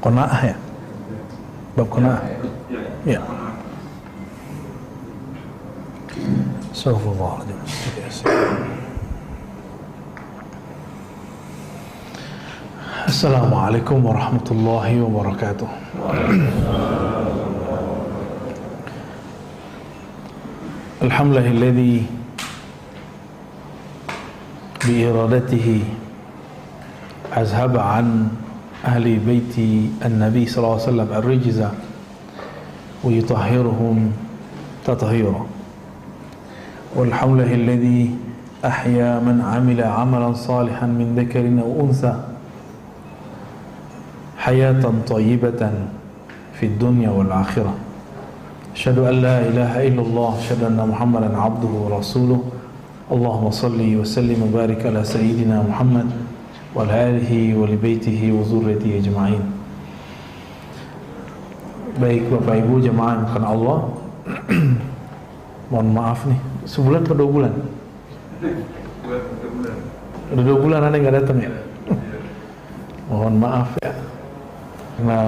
Qanaah ya? Bab qanaah. Ya. Astagfirullahaladzim. Assalamualaikum warahmatullahi wabarakatuh. Alhamdulillahilladzi biiradatihi azhaba an ahli baiti an-nabi sallallahu alaihi wasallam ar-rijza wa yutahhiruhum tathhira. Walhamdulillahilladzi ahya man amila amalan salihan min dzakarin aw untha hayatan thayyibatan fid dunya wal akhirah. Asyhadu an la ilaha illallah, asyhadu anna Muhammadan abduhu wa rasuluh. Allahumma salli wa sallim wa barik ala sayyidina Muhammad wa ala alihi wa li baitihi wa dzurriyyatihi ajma'in. Baik Bapak Ibu jemaah yang bukan Allah, mohon maaf nih, sebulan atau 2 bulan? Udah 2 bulan Anda nggak datang ya? Mohon maaf ya, karena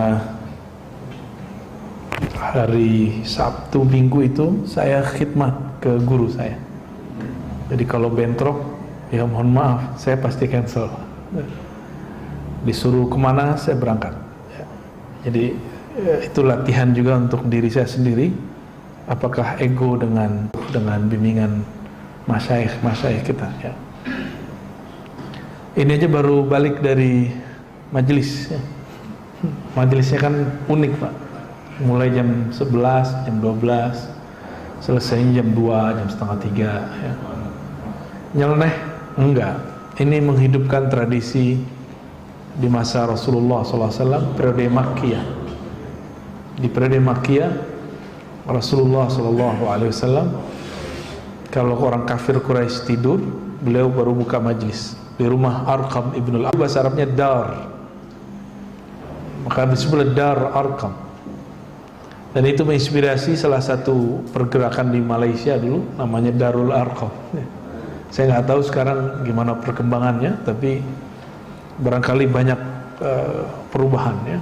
hari Sabtu Minggu itu saya khidmat ke guru saya. Jadi kalau bentrok, ya mohon maaf, saya pasti cancel. Disuruh kemana saya berangkat ya. Jadi itu latihan juga untuk diri saya sendiri. Apakah ego dengan bimbingan masyayikh kita ya. Ini aja baru balik dari majelis ya. Majelisnya kan unik Pak, mulai jam 11, jam 12, selesainya jam 2, jam setengah 3 ya. Nyeleneh? Enggak. Ini menghidupkan tradisi di masa Rasulullah SAW, periode Makkiyah. Di periode Makkiyah, Rasulullah SAW, kalau orang kafir Quraisy tidur, beliau baru buka majlis di rumah Arqam ibnul Abbas, Arabnya dar, maka disebut Dar Arqam. Dan itu menginspirasi salah satu pergerakan di Malaysia dulu, namanya Darul Arqam. Saya nggak tahu sekarang gimana perkembangannya, tapi barangkali banyak perubahan ya.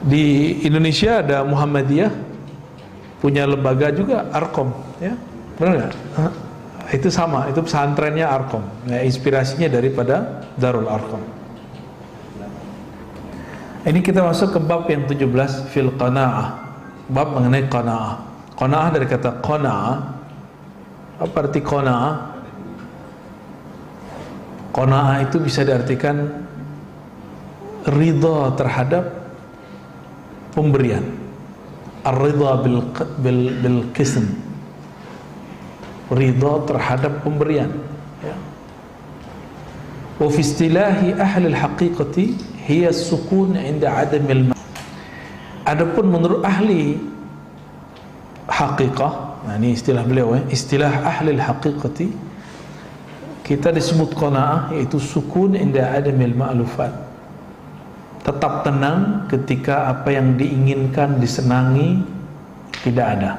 Di Indonesia ada Muhammadiyah, punya lembaga juga Arqam ya, benar nggak? Itu sama, itu pesantrennya Arqam. Nah, inspirasinya daripada Darul Arqam. Ini kita masuk ke bab yang 17, fil qanaah, bab mengenai qanaah. Qanaah dari kata qanaah. Apa arti qanaah? Qanaah itu bisa diartikan ridha terhadap pemberian. Ar-ridha bil qism. Ridha terhadap pemberian ya. Wa fi istilahi ahli al-haqiqati hiya sukun 'inda 'adamil ma'. Adapun menurut ahli haqiqah, nah ini istilah beliau ya, istilah ahli al-haqiqati, kita disebut qanaah, yaitu sukun inda adamil ma'lufat, tetap tenang ketika apa yang diinginkan, disenangi tidak ada.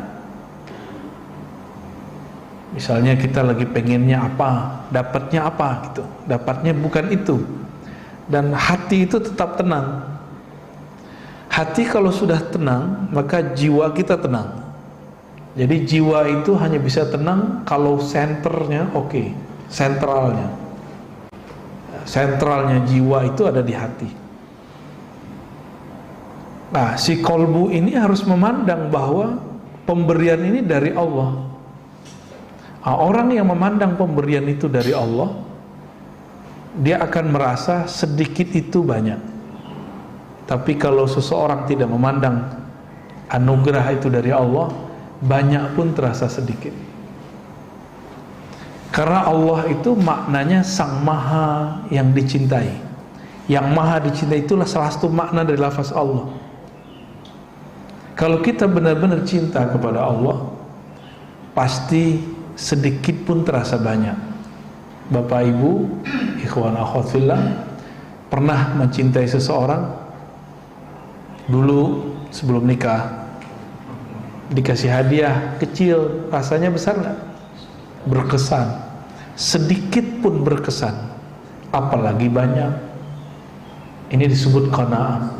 Misalnya kita lagi pengennya apa, dapatnya apa gitu, dapatnya bukan itu, dan hati itu tetap tenang. Hati kalau sudah tenang, maka jiwa kita tenang. Jadi jiwa itu hanya bisa tenang kalau senternya oke, sentralnya jiwa itu ada di hati. Nah, si kolbu ini harus memandang bahwa pemberian ini dari Allah. Nah, orang yang memandang pemberian itu dari Allah, dia akan merasa sedikit itu banyak. Tapi kalau seseorang tidak memandang anugerah itu dari Allah, banyak pun terasa sedikit. Karena Allah itu maknanya Sang Maha yang dicintai. Yang Maha dicintai itulah salah satu makna dari lafaz Allah. Kalau kita benar-benar cinta kepada Allah, pasti sedikit pun terasa banyak. Bapak Ibu, ikhwan akhwat fillah, pernah mencintai seseorang dulu sebelum nikah, dikasih hadiah kecil, rasanya besar nggak? Berkesan. Sedikit pun berkesan, apalagi banyak. Ini disebut qanaah.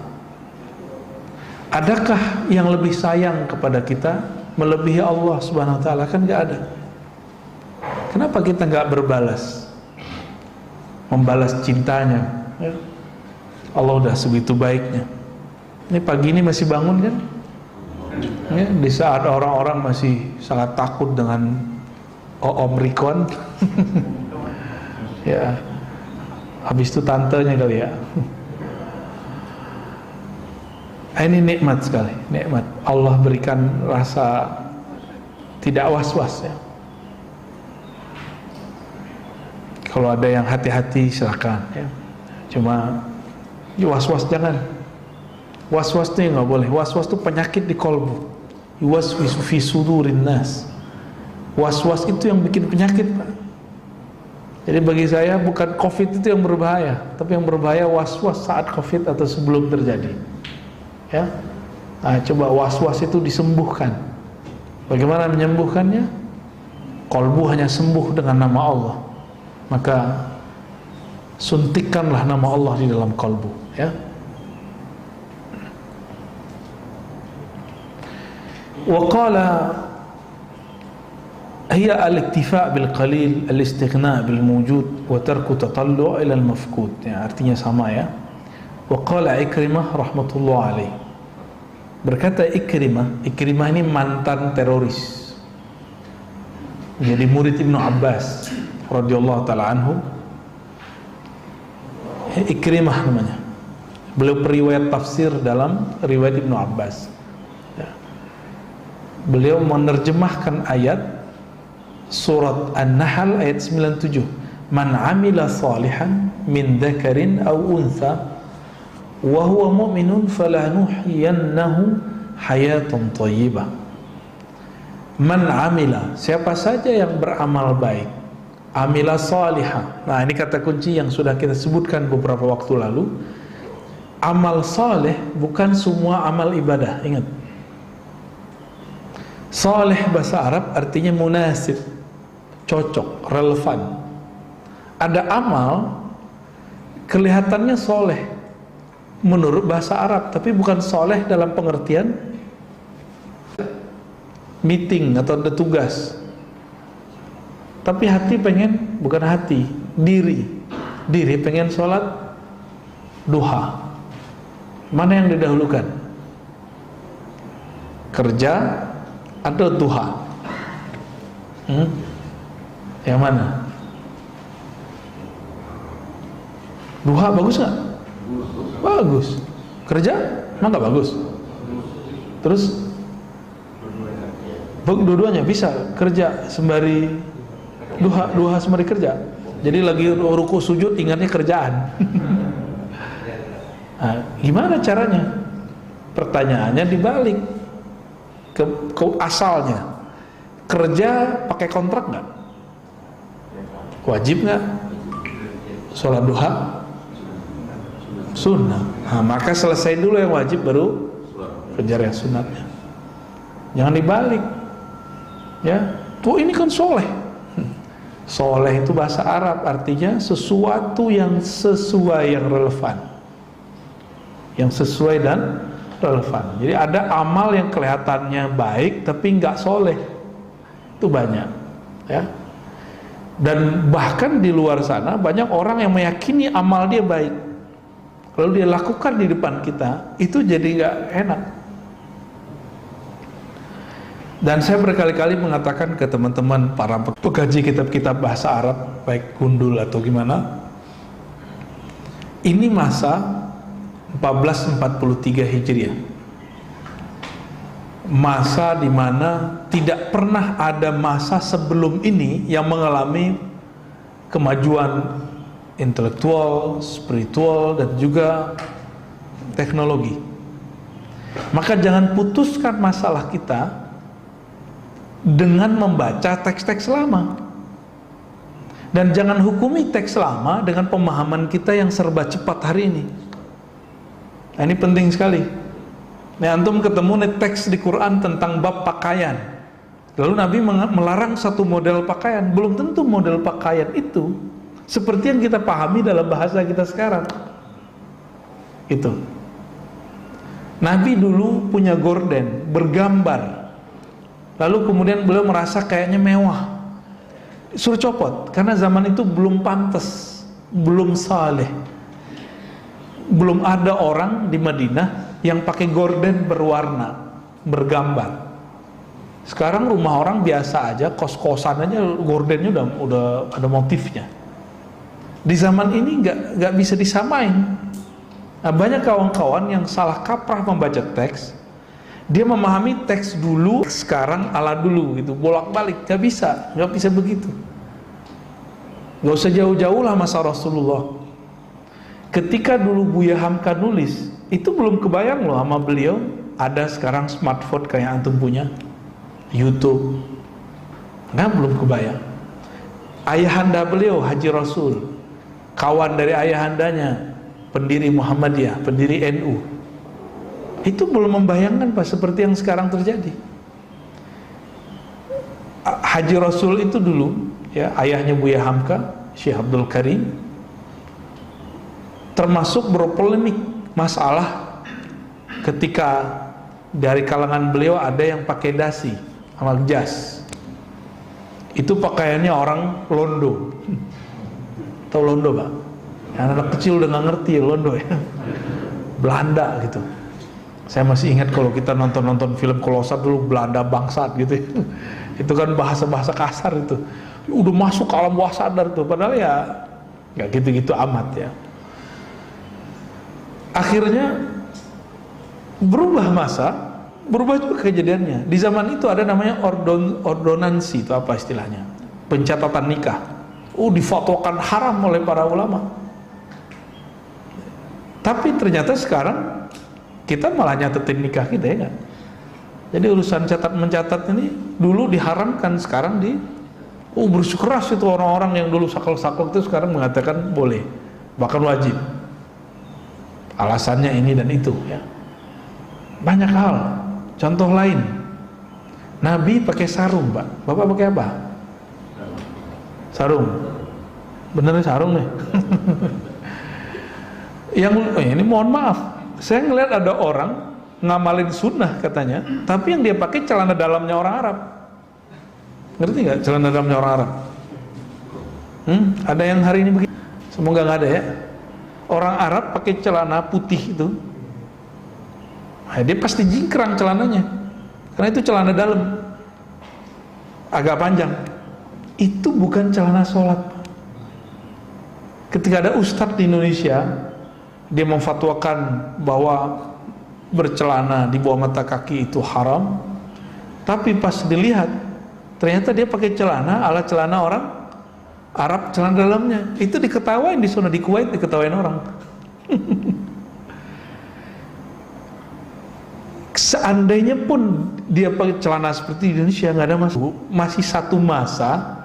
Adakah yang lebih sayang kepada kita melebihi Allah Subhanahu wa taala? Kan nggak ada. Kenapa kita nggak berbalas? Membalas cintanya, ya. Allah udah segitu baiknya. Ini pagi ini masih bangun kan? Ya, di saat orang-orang masih sangat takut dengan Omikron. Ya, habis itu tantenya kali ya. Ini nikmat sekali, nikmat. Allah berikan rasa tidak was-was ya. Kalau ada yang hati-hati silakan ya. Cuma was-was jangan. Was-was itu nggak boleh. Was-was itu penyakit di kolbu. Yuwaswisu fi sudurin nas. Was-was itu yang bikin penyakit, Pak. Jadi bagi saya bukan COVID itu yang berbahaya, tapi yang berbahaya was-was saat COVID atau sebelum terjadi. Ya, nah, coba was-was itu disembuhkan. Bagaimana menyembuhkannya? Kolbu hanya sembuh dengan nama Allah. Maka suntikkanlah nama Allah di dalam kolbu. Ya. Wa qala hiya al-iktifa' bil qalil, al-istighna' bil mawjud wa tarku tatallu' ila al-mafqud. Ya, artinya sama ya. Wa qala Ikrimah rahmatullah alaih. Berkata Ikrimah ini mantan teroris. Jadi murid Ibnu Abbas radhiyallahu taala anhu. Ikrimah namanya. Beliau periwayat tafsir dalam riwayat Ibnu Abbas. Ya. Beliau menerjemahkan ayat surat An-Nahl ayat 97. Man 'amila salihan min dzakarin aw untha wa huwa mu'minun falanuhyiyannahu hayatan thayyibah. Man 'amila, siapa saja yang beramal baik, amila salihah. Nah, ini kata kunci yang sudah kita sebutkan beberapa waktu lalu. Amal saleh bukan semua amal ibadah, ingat. Saleh bahasa Arab artinya munasib, cocok, relevan. Ada amal kelihatannya soleh menurut bahasa Arab, tapi bukan soleh dalam pengertian meeting atau ada tugas. Tapi hati pengen, bukan hati, diri pengen sholat duha. Mana yang didahulukan? Kerja atau duha? Yang mana? Duha bagus nggak? Bagus. Kerja? Emang nggak bagus? Terus? Dua-duanya bisa kerja sembari duha sembari kerja. Jadi lagi ruku sujud ingatnya kerjaan. Nah, gimana caranya? Pertanyaannya dibalik ke asalnya. Kerja pakai kontrak nggak? Wajib nggak? Sholat duha sunnah. Nah, maka selesai dulu yang wajib baru kejar yang sunatnya. Jangan dibalik. Ya, tuh ini kan soleh. Soleh itu bahasa Arab artinya sesuatu yang sesuai, yang relevan, yang sesuai dan relevan. Jadi ada amal yang kelihatannya baik tapi nggak soleh, itu banyak, ya. Dan bahkan di luar sana banyak orang yang meyakini amal dia baik, lalu dia lakukan di depan kita, itu jadi nggak enak. Dan saya berkali-kali mengatakan ke teman-teman para pengkaji kitab-kitab bahasa Arab, baik gundul atau gimana, ini masa 1443 Hijriah, masa di mana tidak pernah ada masa sebelum ini yang mengalami kemajuan intelektual, spiritual, dan juga teknologi. Maka jangan putuskan masalah kita dengan membaca teks-teks lama, dan jangan hukumi teks lama dengan pemahaman kita yang serba cepat hari ini. Nah, ini penting sekali. Nih, antum ketemu nih teks di Quran tentang bab pakaian, lalu Nabi melarang satu model pakaian. Belum tentu model pakaian itu seperti yang kita pahami dalam bahasa kita sekarang. Itu. Nabi dulu punya gorden bergambar, lalu kemudian beliau merasa kayaknya mewah, suruh copot, karena zaman itu belum pantas, belum saleh, belum ada orang di Madinah yang pakai gorden berwarna, bergambar. Sekarang rumah orang biasa aja, kos-kosan aja gordennya udah ada motifnya. Di zaman ini nggak bisa disamain. Nah, banyak kawan-kawan yang salah kaprah membaca teks. Dia memahami teks dulu, sekarang ala dulu gitu, bolak-balik. Nggak bisa begitu. Nggak usah jauh-jauh lah masa Rasulullah. Ketika dulu Buya Hamka nulis, itu belum kebayang loh sama beliau ada sekarang smartphone kayak antum punya, YouTube. Nggak, belum kebayang. Ayahanda beliau Haji Rasul, kawan dari ayahandanya, pendiri Muhammadiyah, pendiri NU, itu belum membayangkan Pak seperti yang sekarang terjadi. Haji Rasul itu dulu, ya, ayahnya Buya Hamka, Syekh Abdul Karim, termasuk berpolemik masalah ketika dari kalangan beliau ada yang pakai dasi sama jas. Itu pakaiannya orang Londo. Tahu Londo, Pak? Anak kecil udah nggak ngerti ya Londo ya, Belanda gitu. Saya masih ingat kalau kita nonton film Kolosat dulu, Belanda bangsat gitu ya. Itu kan bahasa-bahasa kasar itu. Udah masuk ke alam bawah sadar tuh, padahal ya nggak gitu-gitu amat ya. Akhirnya berubah masa, berubah juga kejadiannya. Di zaman itu ada namanya ordonansi, itu apa istilahnya? Pencatatan nikah. Difatwakan haram oleh para ulama. Tapi ternyata sekarang kita malah nyatetin nikah kita, ya kan? Jadi urusan catat-mencatat ini dulu diharamkan, sekarang bersikeras itu orang-orang yang dulu saklek-saklek itu sekarang mengatakan boleh, bahkan wajib. Alasannya ini dan itu, ya. Banyak hal. Contoh lain, Nabi pakai sarung, Pak. Bapak pakai apa? Sarung. Bener sarung nih. Ini mohon maaf, saya ngeliat ada orang ngamalin sunnah katanya, tapi yang dia pakai celana dalamnya orang Arab. Ngerti nggak celana dalamnya orang Arab? Ada yang hari ini begitu? Semoga nggak ada ya. Orang Arab pakai celana putih itu, nah, dia pasti jingkrang celananya, karena itu celana dalam, agak panjang. Itu bukan celana sholat. Ketika ada ustadz di Indonesia, dia memfatwakan bahwa bercelana di bawah mata kaki itu haram, tapi pas dilihat ternyata dia pakai celana ala celana orang Arab, celana dalamnya. Itu diketawain di sana, di Kuwait diketawain orang. Seandainya pun dia pakai celana seperti di Indonesia, nggak ada masalah. Masih satu masa,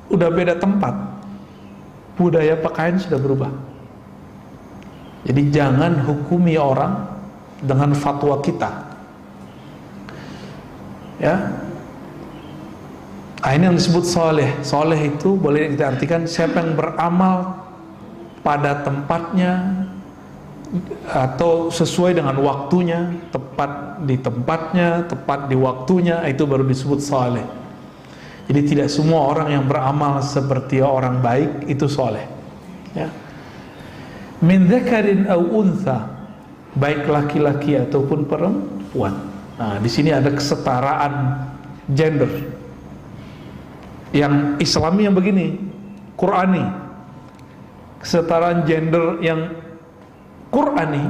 udah beda tempat, budaya pakaian sudah berubah. Jadi jangan hukumi orang dengan fatwa kita, ya. Ini yang disebut soleh. Soleh itu boleh kita artikan siapa yang beramal pada tempatnya atau sesuai dengan waktunya, tepat di tempatnya, tepat di waktunya, itu baru disebut soleh. Jadi tidak semua orang yang beramal seperti orang baik itu soleh, ya. Min dzakarin aw untha, baik laki-laki ataupun perempuan. Nah, di sini ada kesetaraan gender. Yang Islami yang begini, Qurani. Kesetaraan gender yang Qurani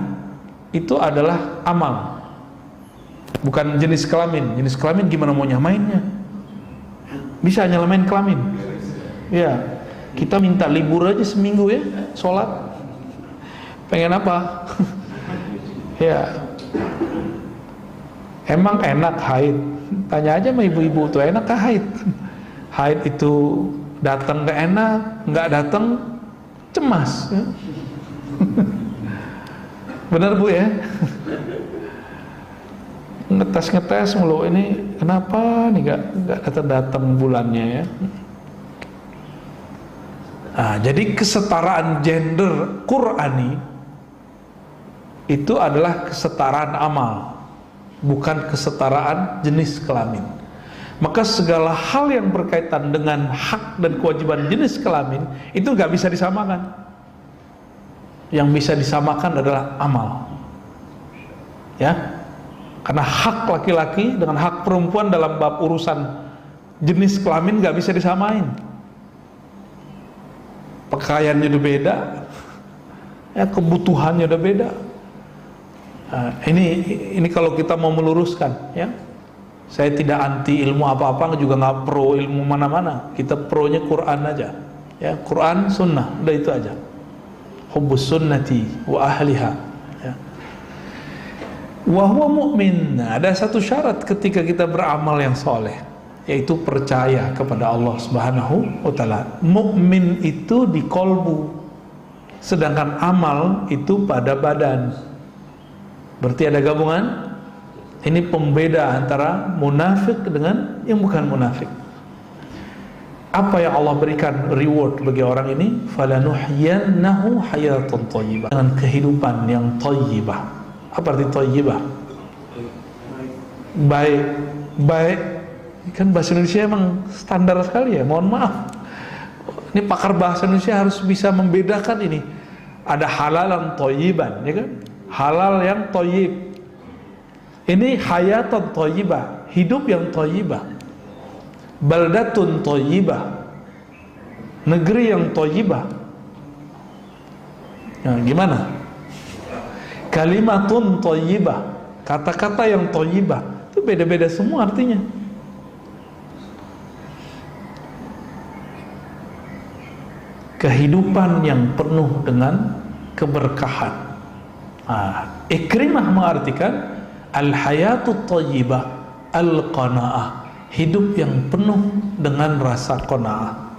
itu adalah amal, bukan jenis kelamin. Jenis kelamin gimana mau nyamainnya? Bisa nyamain kelamin? Ya, kita minta libur aja seminggu ya, sholat. Pengen apa? Ya, emang enak haid? Tanya aja sama ibu-ibu tuh, enak kah haid? Haid itu datang gak enak, nggak datang cemas, ya? Benar Bu ya? Ngetes mulu, ini kenapa nih nggak datang bulannya ya? Nah, jadi kesetaraan gender Qurani itu adalah kesetaraan amal, bukan kesetaraan jenis kelamin. Maka segala hal yang berkaitan dengan hak dan kewajiban jenis kelamin itu nggak bisa disamakan. Yang bisa disamakan adalah amal, ya. Karena hak laki-laki dengan hak perempuan dalam bab urusan jenis kelamin nggak bisa disamain. Pakaiannya udah beda, ya, kebutuhannya udah beda. Nah, ini kalau kita mau meluruskan, ya. Saya tidak anti ilmu apa-apa, juga nggak pro ilmu mana-mana. Kita pronya Quran aja, ya. Quran, sunnah, udah itu aja. Hubbus sunnati wa ahliha, ya. Wa huwa mu'min. Nah, ada satu syarat ketika kita beramal yang soleh, yaitu percaya kepada Allah Subhanahu wa ta'ala. Mukmin itu di kolbu, sedangkan amal itu pada badan. Berarti ada gabungan. Ini pembeda antara munafik dengan yang bukan munafik. Apa yang Allah berikan reward bagi orang ini? Falanuhyiyannahu hayatan thayyibah, dengan kehidupan yang thayyibah. Apa arti thayyibah? Baik, baik. Kan bahasa Indonesia emang standar sekali, ya. Mohon maaf. Ini pakar bahasa Indonesia harus bisa membedakan ini. Ada halalan thayyiban, ya kan? Halal yang thayyib. Ini hayatan thayyibah, hidup yang thayyibah. Baldatun thayyibah, negeri yang thayyibah. Nah, gimana? Kalimatun thayyibah, kata-kata yang thayyibah. Itu beda-beda semua artinya. Kehidupan yang penuh dengan keberkahan. Ikrimah mengartikan al-hayatut thayyibah al-qanaah, hidup yang penuh dengan rasa qanaah.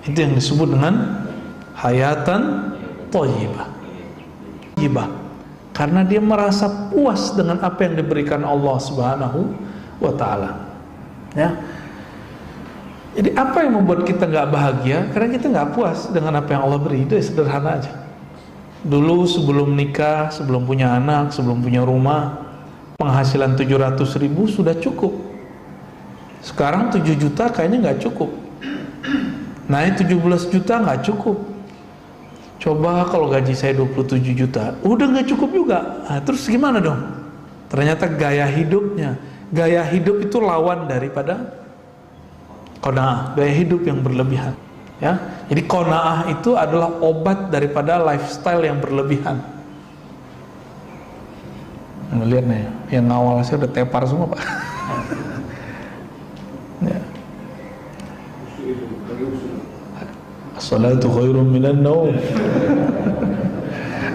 Itu yang disebut dengan hayatan thayyibah. Karena dia merasa puas dengan apa yang diberikan Allah Subhanahu wa ta'ala, ya. Jadi apa yang membuat kita nggak bahagia? Karena kita nggak puas dengan apa yang Allah beri. Itu sederhana aja. Dulu sebelum nikah, sebelum punya anak, sebelum punya rumah, penghasilan 700.000 sudah cukup. Sekarang 7 juta kayaknya nggak cukup. Naik 17 juta nggak cukup. Coba kalau gaji saya 27 juta, udah nggak cukup juga. Nah, terus gimana dong? Ternyata gaya hidupnya, gaya hidup itu lawan daripada qanaah, gaya hidup yang berlebihan, ya. Jadi qanaah itu adalah obat daripada lifestyle yang berlebihan. Lihat nih, yang ngawal saya udah tepar semua, Pak. Ya. As-salatu khairum minan naum.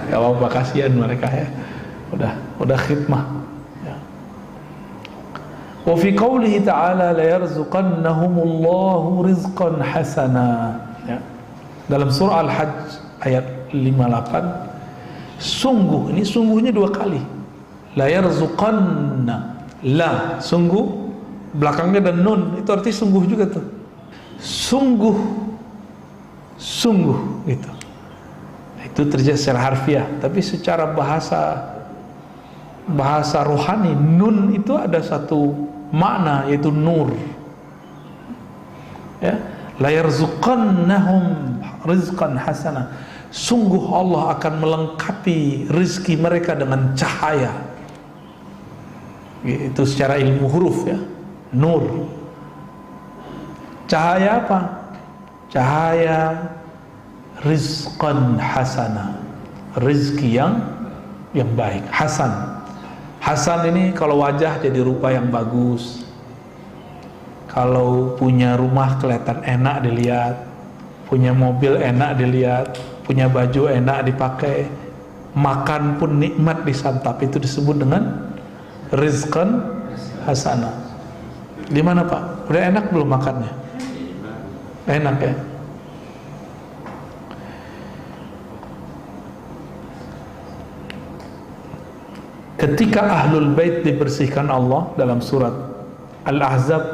Gak apa-apa, kasihan mereka, ya. Udah khidmah, ya. Wa fi qawlihi ta'ala la yarzuqannahumullahu rizqan hasana, ya. Dalam surah Al-Hajj ayat 58, sungguh, ini sungguhnya 2 kali. La yarzuqanna, la, sungguh, belakangnya ada nun, itu arti sungguh juga tuh. Sungguh gitu. Itu terjadi secara harfiah, tapi secara bahasa rohani, nun itu ada satu makna, yaitu nur, ya. La yarzuqannahum rizqan hasana, sungguh Allah akan melengkapi rizki mereka dengan cahaya. Itu secara ilmu huruf, ya. Nur, cahaya apa? Cahaya rizqan hasana, rizki yang baik. Hasan ini kalau wajah jadi rupa yang bagus, kalau punya rumah kelihatan enak dilihat, punya mobil enak dilihat, punya baju enak dipakai, makan pun nikmat disantap, itu disebut dengan rizqan hasana. Di mana, Pak? Udah enak belum makannya? Enak, ya. Ketika Ahlul Bait dibersihkan Allah dalam surat Al-Ahzab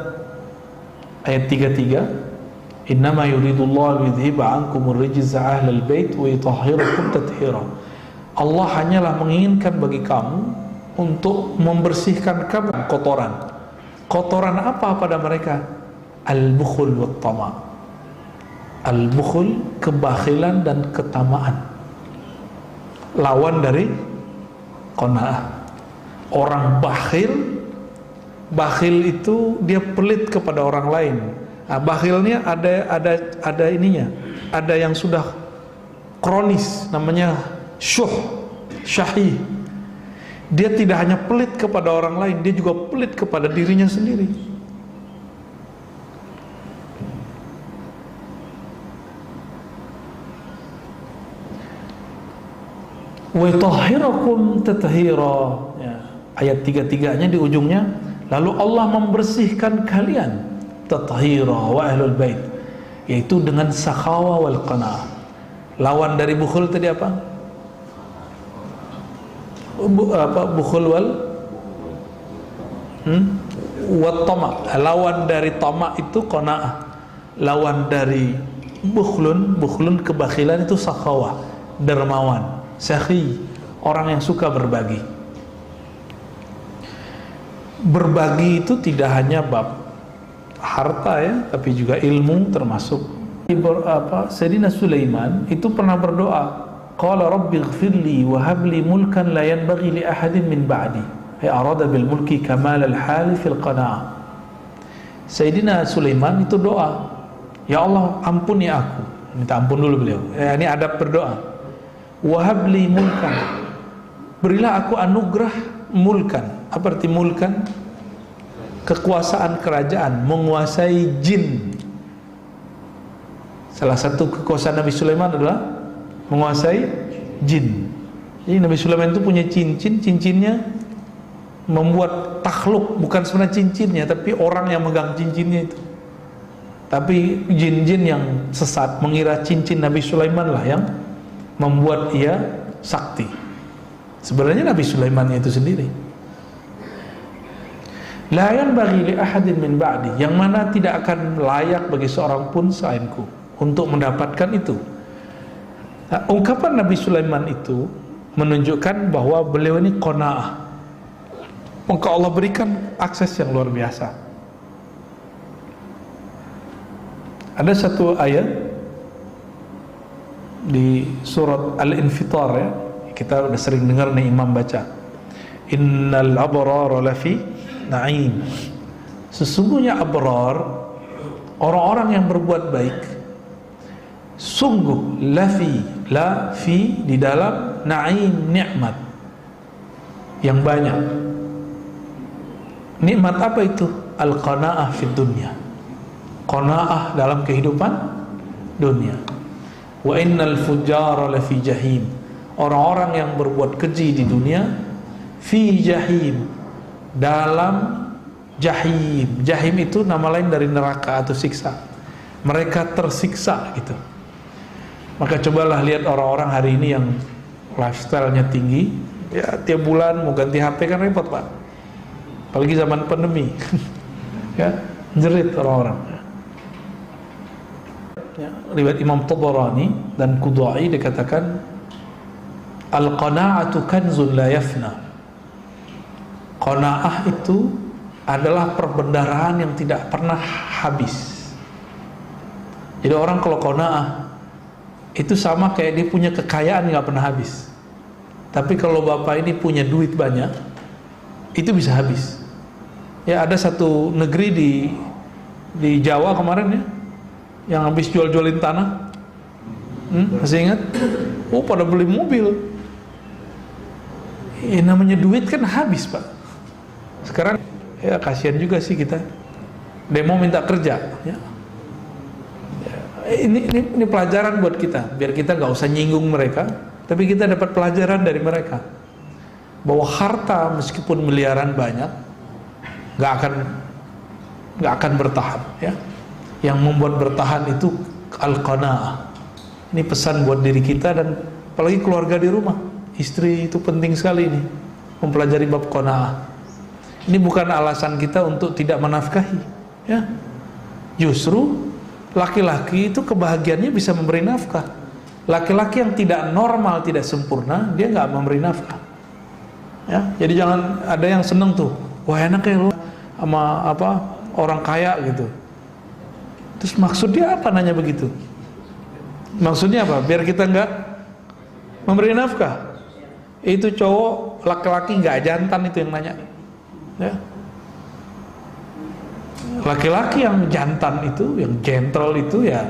ayat 33, innama yuridullahu yudhiba ankumur rijza ahlal bait wa yutahhirakum tathira. Allah hanyalah menginginkan bagi kamu untuk membersihkan kamu kotoran. Kotoran apa pada mereka? Al-bukhul wa tama. Al-bukhul, kebakhilan dan ketamaan. Lawan dari qanaah. Orang bakhil itu dia pelit kepada orang lain. Nah, bakhilnya ada ininya. Ada yang sudah kronis, namanya syahih. Dia tidak hanya pelit kepada orang lain, dia juga pelit kepada dirinya sendiri. Wa yutahhirakum tathira. Ya, ayat 3-3-nya di ujungnya, lalu Allah membersihkan kalian, tathira wa ahlul bait, yaitu dengan sakhawa wal qanaah. Lawan dari bukhul tadi apa? Bukhul wal wat tama. Lawan dari tama itu qanaah. Lawan dari bukhlun kebakhilan itu sakhawa, dermawan, sakhi, orang yang suka berbagi. Berbagi itu tidak hanya bab harta ya, tapi juga ilmu termasuk. Sayyidina Sulaiman itu pernah berdoa, qala rabbi ighfirli wa habli mulkan la yanbaghi li ahadin min ba'di. Ya arada bil mulki kamal al hali fil qanaah. Sayyidina Sulaiman itu doa, ya Allah ampuni aku. Minta ampun dulu beliau. Ini adab berdoa. Wa habli mulkan, berilah aku anugerah mulkan. Apa arti mulkan? Kekuasaan kerajaan, menguasai jin. Salah satu kekuasaan Nabi Sulaiman adalah menguasai jin. Jadi Nabi Sulaiman itu punya cincinnya membuat takhluk, bukan sebenarnya cincinnya, tapi orang yang megang cincinnya itu. Tapi jin-jin yang sesat mengira cincin Nabi Sulaiman lah yang membuat ia sakti. Sebenarnya Nabi Sulaiman itu sendiri. La yanbaghi li ahadin min ba'di, yang mana tidak akan layak bagi seorang pun selainku untuk mendapatkan itu. Nah, ungkapan Nabi Sulaiman itu menunjukkan bahwa beliau ini qanaah. Maka Allah berikan akses yang luar biasa. Ada satu ayat di surat Al-Infitar ya, kita udah sering dengar nih imam baca, innal abrara lafi na'im. Sesungguhnya abrar, orang-orang yang berbuat baik, sungguh la fi di dalam na'im, nikmat yang banyak. Nikmat apa itu? Al-qanaah fid dunya, qanaah dalam kehidupan dunia. Wa innal fujjara lafi jahim, orang-orang yang berbuat keji di dunia, fi jahim, dalam jahim. Jahim itu nama lain dari neraka atau siksa. Mereka tersiksa gitu. Maka cobalah lihat orang-orang hari ini yang lifestyle-nya tinggi, ya tiap bulan mau ganti HP kan repot Pak. Apalagi zaman pandemi. Ya, jerit orang-orang. Ya, riwayat Imam Tabarani dan Qudai dikatakan al-qana'atu kanzun la yafna. Qanaah itu adalah perbendaharaan yang tidak pernah habis. Jadi orang kalau qanaah itu sama kayak dia punya kekayaan nggak pernah habis. Tapi kalau bapak ini punya duit banyak, itu bisa habis. Ya ada satu negeri di Jawa kemarin ya, yang habis jual-jualin tanah. Masih ingat? Oh pada beli mobil. Namanya duit kan habis Pak. Sekarang ya kasihan juga sih kita. Demo minta kerja. Ya. Ini pelajaran buat kita, biar kita nggak usah nyinggung mereka, tapi kita dapat pelajaran dari mereka bahwa harta meskipun miliaran banyak nggak akan bertahan. Ya. Yang membuat bertahan itu al-qanaah. Ini pesan buat diri kita dan apalagi keluarga di rumah. Istri itu penting sekali ini mempelajari bab qanaah. Ini bukan alasan kita untuk tidak menafkahi, ya. Justru laki-laki itu kebahagiaannya bisa memberi nafkah. Laki-laki yang tidak normal, tidak sempurna, dia nggak memberi nafkah. Ya, jadi jangan ada yang seneng tuh, wah enak ya lu sama apa orang kaya gitu. Terus maksudnya apa nanya begitu? Maksudnya apa? Biar kita nggak memberi nafkah. Itu cowok laki-laki nggak jantan itu yang nanya. Ya. Laki-laki yang jantan itu, yang gentle itu ya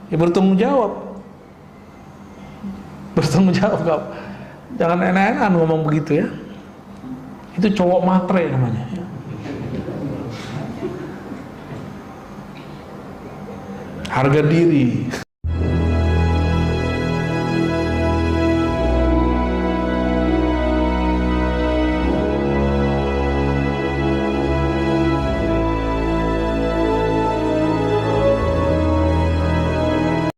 bertanggung jawab. Bertanggung jawab. Jangan enak-enakan ngomong begitu ya. Itu cowok matre namanya. Ya. Harga diri.